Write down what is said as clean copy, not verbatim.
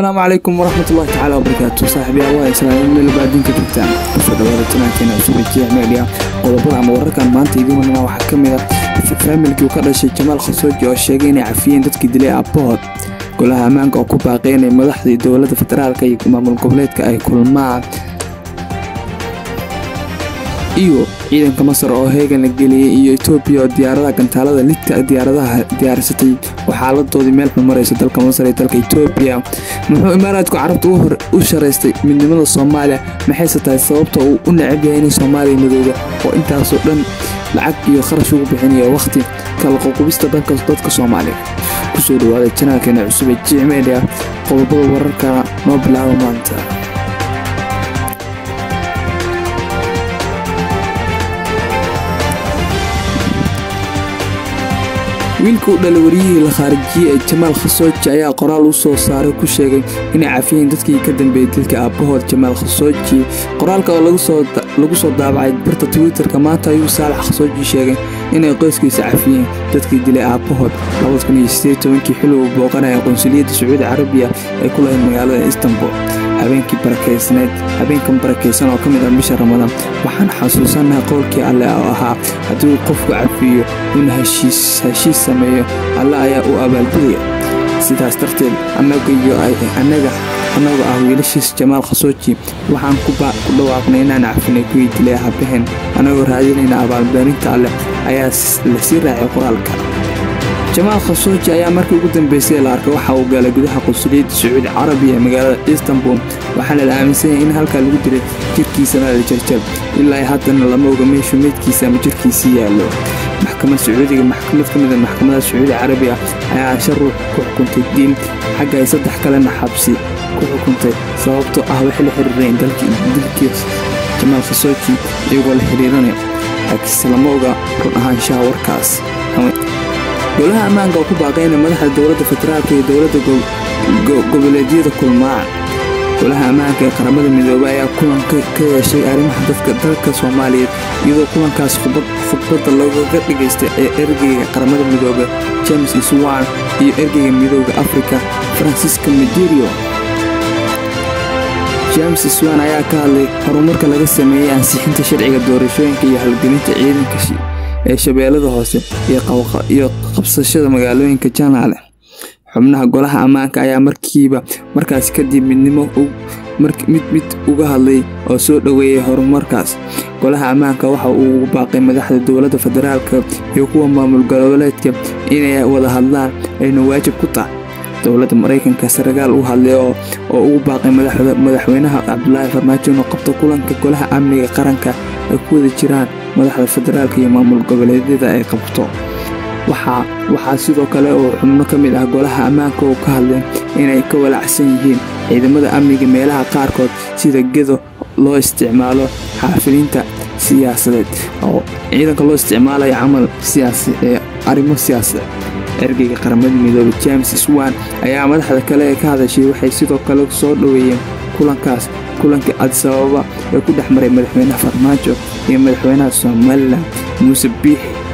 السلام عليكم ورحمة الله تعالى وبركاته. صاحبي الله يسلمك من بعدين كتبتان فدوالتنا كنا وسبيكي عمليا qodobada ama wararkan maanta idin wana waxa kamida familkii uu ka dhashay Jamaal Khashoggi oo sheegay inay cafiyeen dadkii dilay aabahood golaha amaanka oo ku baaqeynay madaxda dawladda federaalka iyo maamul goboleedka ay kulmaan iyo ciidanka Masar oo heegan la geliyay iyo Ethiopia oo diyaaradaha gantaalada lidka diyaaradaha diyaarsatay waxaaladoodii meel maraysa dalka Masar iyo dalka Ethiopia muxuu Imaaraadku Carabta u shareystay midnimada Soomaaliya maxay tahay sababta uu u neceb yahay in Soomaaliya midowga oo intaas oo dhan lacag iyo kharash ugu bixinayo waqti kala qoqobista dadka Soomaaliya ku soo dhawaada channelkeena cusub ee Jimmedia qodobada wararka noo bilaabo maanta wiilku dhalwariyay la khaarijiyay Jamaal Khashoggi ayaa qoraal u soo saaray ku sheegay inay cafiyeen dadkii ka dambeeyay dilka aabahood Jamaal Khashoggi qoraalka oo lagu soo daabacay barta Twitter-ka maanta ayuu Saalax Khashoggi sheegay inay qoyskiisa cafiyeen dadkii dilay aabahood 2018 xilli uu booqanayay qonsuliyadda Sacuudi Carabiya ee ku leeyahay magaalada Istanbul habeenkii habeenkan barakeysan oo kamid ah bisha Ramadaan waxaan xasuusanahay qowlkii Alle oo ahaa haddii qofku cafiyo in heshiis sameeyo Alle ayaa u abaalgudaya sidaas darteed anaga wiilashiis Jamaal Khashoggi waxaan ku dhawaaqnay inaan cafinay kuwii dilay aabahen anagoo raadinayna abaalmarinta Alle ayaa la sii raacay qoraalka Jamaal Khashoggi ayaa markii ugu dambeysay la arkay waxa uu galay gudaha qonsuliyadda Sacuudi Carabiya ee magaalada Istanbul waxaana la aaminsan yahay in halka lagu dilay jirkiisa la jarjar ilaa haddana lama oga meesha midkiisa ama jirkiisa yaalo maxkamad Sacuudiga maxkamadda Sacuudi Carabiya ayaa sharuux ku xukuntay dil xagga ay saddex kalena xabsi ku xukuntay sababtoo ah wax la xiriireen dilkiisa Jamaal Khashoggi iyagoo la xiriirinay laakiin lama oga run ahaanshaha warkaas golaha amaanka oo ku baaqeynay madaxda dawladda federaalka iyo dawladda goboleedyada kulmaan golaha amaanka ee qaramada midoobay ayaa kulan ka yeeshay arrimaha dalka Soomaaliyeed iyadoo kulankaas khudbadda looga dhigaystay ergeyga qaramada midoobay James Iswaan iyo ergeyga midowga Afrika Francisco Medirio James Iswaan ayaa ka hadlay horumarka laga sameeyay ansixinta sharciga doorashooyinka iyo halgelinta ciidanka ee shabeellada hoose iyo qabsashada magaalooyinka Janaale xubnaha golaha amaanka ayaa markaas kadib midnimo mid uga hadlay oo soo dhaweeyay horumarkaas golaha amaanka waxa uu ugu baaqay madaxda dawladda federaalka iyo kuwa maamul goboleedka inay wada hadlaan ayna waajib ku tahay dawladda Mareykanka sargaal u hadlay oo ugu baaqay madaxweynaha Cabdullaahi Farmaajo inuu qabto kulanka golaha amniga qaranka ay ku wada jiraan madaxda federaalka iyo maamul goboleedyada ay qabto waxaa sidoo kale oo xubno kamid ah golaha amaanka oo ka hadlay inay ka walacsan yihiin ciidamada amniga meelaha qaarkood sida gedo loo isticmaalo xafilinta siyaasadeed oo ciidanka loo isticmaalayo camal siyaasi ee arrimo siyaasadeed ergeyga qaramada midoobay James Iswaan ayaa madaxda kale ka hadashay waxay sidoo kale soo dhaweeyeen kulankii Addis Ababa ee ku dhexmaray madaxweynaha Farmaajo iyo madaxweynaha Soomaaliland Muuse Biixi